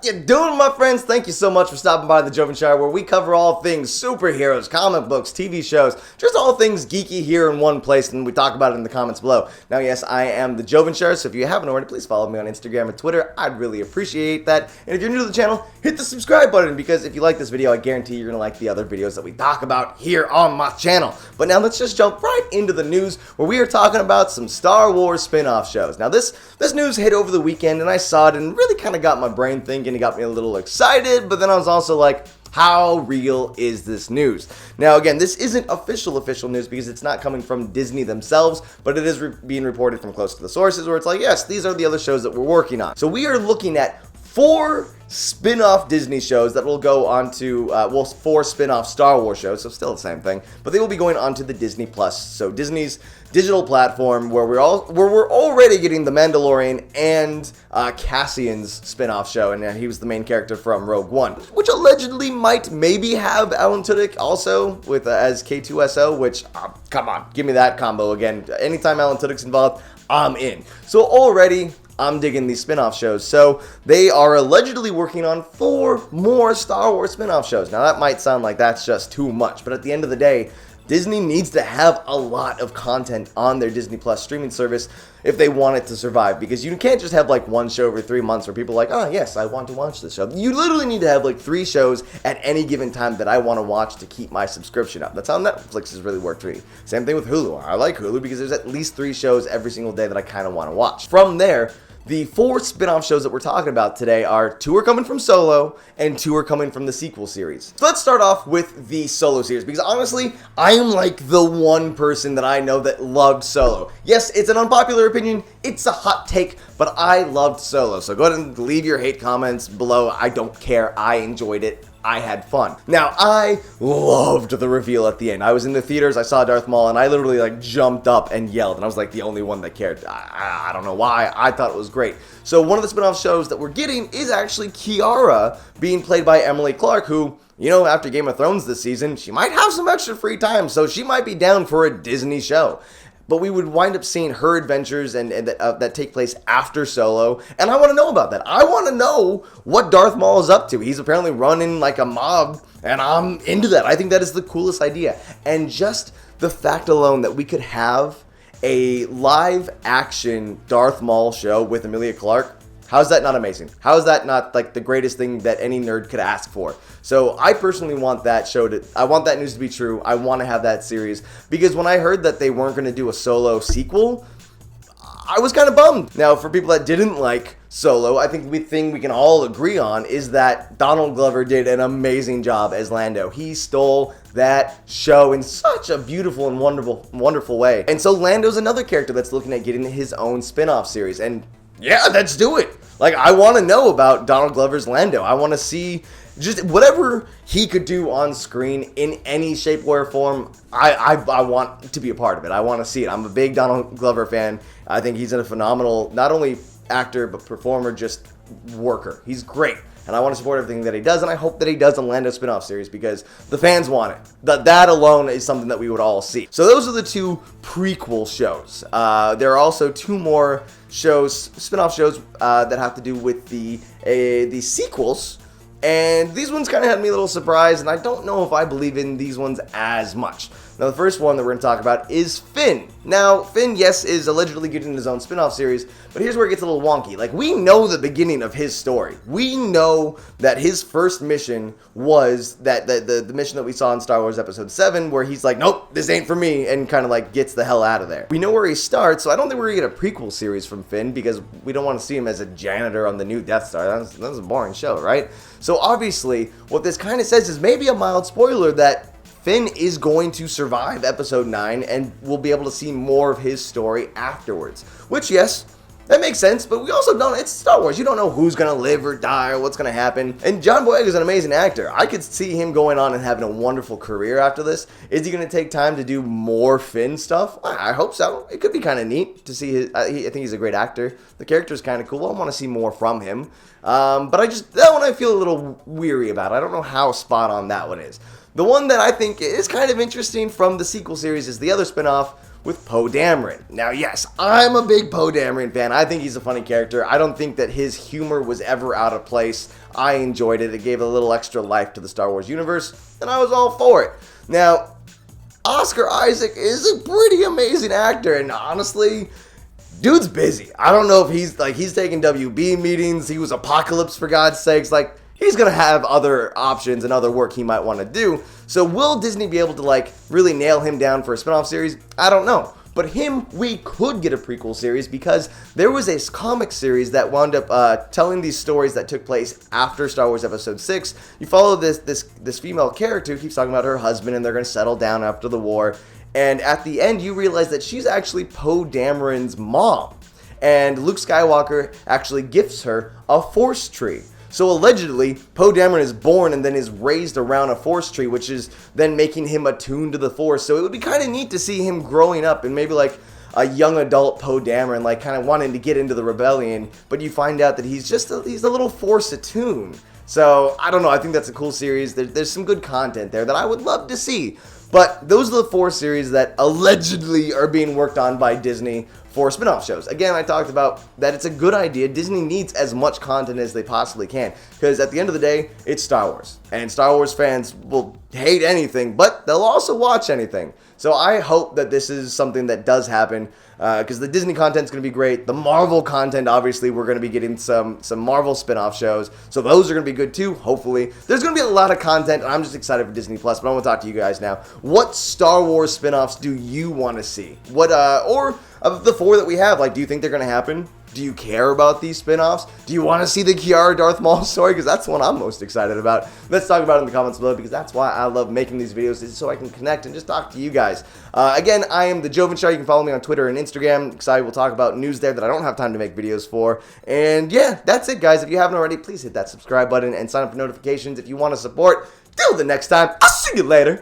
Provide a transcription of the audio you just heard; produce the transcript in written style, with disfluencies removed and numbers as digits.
What you doing, my friends? Thank you so much for stopping by the Jovenshire, where we cover all things superheroes, comic books, TV shows, just all things geeky here in one place, and we talk about it in the comments below. Now, yes, I am the Jovenshire, so if you haven't already, please follow me on Instagram and Twitter. I'd really appreciate that. And if you're new to the channel, hit the subscribe button, because if you like this video, I guarantee you're going to like the other videos that we talk about here on my channel. But now let's just jump right into the news, where we are talking about some Star Wars spin-off shows. Now, this news hit over the weekend, and I saw it and really kind of got my brain thinking. It got me a little excited, but then I was also like, how real is this news? Now, again, this isn't official news because it's not coming from Disney themselves, but it is being reported from close to the sources, where it's like, yes, these are the other shows that we're working on. So we are looking at 4 spin-off Disney shows that will go on to, 4 spin-off Star Wars shows, so still the same thing, but they will be going on to the Disney Plus, so Disney's digital platform, where we're already getting The Mandalorian and Cassian's spin-off show, and he was the main character from Rogue One, which allegedly might maybe have Alan Tudyk also with as K2SO, which, come on, give me that combo again. Anytime Alan Tudyk's involved, I'm in. So already, I'm digging these spin-off shows. So they are allegedly working on 4 more Star Wars spin-off shows. Now that might sound like that's just too much, but at the end of the day, Disney needs to have a lot of content on their Disney Plus streaming service if they want it to survive, because you can't just have like one show every 3 months where people are like, oh yes, I want to watch this show. You literally need to have like 3 shows at any given time that I want to watch to keep my subscription up. That's how Netflix has really worked for me. Same thing with Hulu. I like Hulu because there's at least 3 shows every single day that I kind of want to watch. From there, the 4 spin-off shows that we're talking about today are 2 are coming from Solo and 2 are coming from the sequel series. So let's start off with the Solo series, because honestly, I am like the one person that I know that loved Solo. Yes, it's an unpopular opinion, it's a hot take, but I loved Solo. So go ahead and leave your hate comments below. I don't care. I enjoyed it. I had fun. Now, I loved the reveal at the end. I was in the theaters, I saw Darth Maul, and I literally like jumped up and yelled, and I was like the only one that cared. I don't know why. I thought it was great. So one of the spin-off shows that we're getting is actually Qi'ra, being played by Emily Clark, who, you know, after Game of Thrones this season, she might have some extra free time, so she might be down for a Disney show. But we would wind up seeing her adventures and that take place after Solo, and I want to know about that. I want to know what Darth Maul is up to. He's apparently running like a mob, and I'm into that. I think that is the coolest idea. And just the fact alone that we could have a live-action Darth Maul show with Emilia Clarke, how's that not amazing? How is that not like the greatest thing that any nerd could ask for? So I personally want that show I want that news to be true. I want to have that series, because when I heard that they weren't going to do a Solo sequel, I was kind of bummed. Now, for people that didn't like Solo, I think the thing we can all agree on is that Donald Glover did an amazing job as Lando. He stole that show in such a beautiful and wonderful way. And so Lando's another character that's looking at getting his own spin-off series, and yeah, let's do it. Like, I want to know about Donald Glover's Lando. I want to see just whatever he could do on screen in any shape or form. I want to be a part of it. I want to see it. I'm a big Donald Glover fan. I think he's a phenomenal, not only actor, but performer, just worker. He's great. And I want to support everything that he does, and I hope that he does a Lando spin-off series, because the fans want it. That alone is something that we would all see. So those are the 2 prequel shows. There are also 2 more shows, spin-off shows, that have to do with the sequels. And these ones kind of had me a little surprised, and I don't know if I believe in these ones as much. Now, the first one that we're going to talk about is Finn. Now, Finn, yes, is allegedly getting his own spin-off series, but here's where it gets a little wonky. Like, we know the beginning of his story. We know that his first mission was the mission that we saw in Star Wars Episode 7, where he's like, nope, this ain't for me, and kind of like gets the hell out of there. We know where he starts, so I don't think we're going to get a prequel series from Finn, because we don't want to see him as a janitor on the new Death Star. That's a boring show, right? So obviously, what this kind of says is maybe a mild spoiler that Finn is going to survive Episode 9, and we'll be able to see more of his story afterwards. Which, yes, that makes sense, but we also don't, it's Star Wars. You don't know who's going to live or die or what's going to happen. And John Boyega is an amazing actor. I could see him going on and having a wonderful career after this. Is he going to take time to do more Finn stuff? I hope so. It could be kind of neat to see his, I think he's a great actor. The character is kind of cool. I want to see more from him. But that one I feel a little weary about. I don't know how spot on that one is. The one that I think is kind of interesting from the sequel series is the other spinoff, with Poe Dameron. Now, yes, I'm a big Poe Dameron fan. I think he's a funny character. I don't think that his humor was ever out of place. I enjoyed it. It gave a little extra life to the Star Wars universe, and I was all for it. Now, Oscar Isaac is a pretty amazing actor, and honestly, dude's busy. I don't know if he's taking WB meetings. He was Apocalypse, for God's sakes. He's going to have other options and other work he might want to do. So will Disney be able to, really nail him down for a spinoff series? I don't know. But him, we could get a prequel series because there was a comic series that wound up telling these stories that took place after Star Wars Episode 6. You follow this female character who keeps talking about her husband and they're going to settle down after the war. And at the end, you realize that she's actually Poe Dameron's mom. And Luke Skywalker actually gifts her a Force tree. So allegedly, Poe Dameron is born and then is raised around a Force tree, which is then making him attuned to the Force. So it would be kind of neat to see him growing up and maybe a young adult Poe Dameron, kind of wanting to get into the rebellion. But you find out that he's a little Force attuned. So I don't know. I think that's a cool series. There's some good content there that I would love to see. But those are the 4 series that allegedly are being worked on by Disney for spin-off shows. Again, I talked about that it's a good idea. Disney needs as much content as they possibly can, because at the end of the day, it's Star Wars. And Star Wars fans will hate anything, but they'll also watch anything. So I hope that this is something that does happen, because the Disney content's going to be great. The Marvel content, obviously, we're going to be getting some Marvel spin-off shows, so those are going to be good too, hopefully. There's going to be a lot of content, and I'm just excited for Disney+, but I want to talk to you guys now. What Star Wars spin-offs do you want to see? What, or of the 4 that we have, do you think they're going to happen? Do you care about these spin-offs? Do you want to see the Qi'ra Darth Maul story? Because that's the one I'm most excited about. Let's talk about it in the comments below, because that's why I love making these videos, is so I can connect and just talk to you guys. Again, I am the Jovenshire. You can follow me on Twitter and Instagram, because I will talk about news there that I don't have time to make videos for. And yeah, that's it, guys. If you haven't already, please hit that subscribe button and sign up for notifications if you want to support. Till the next time, I'll see you later.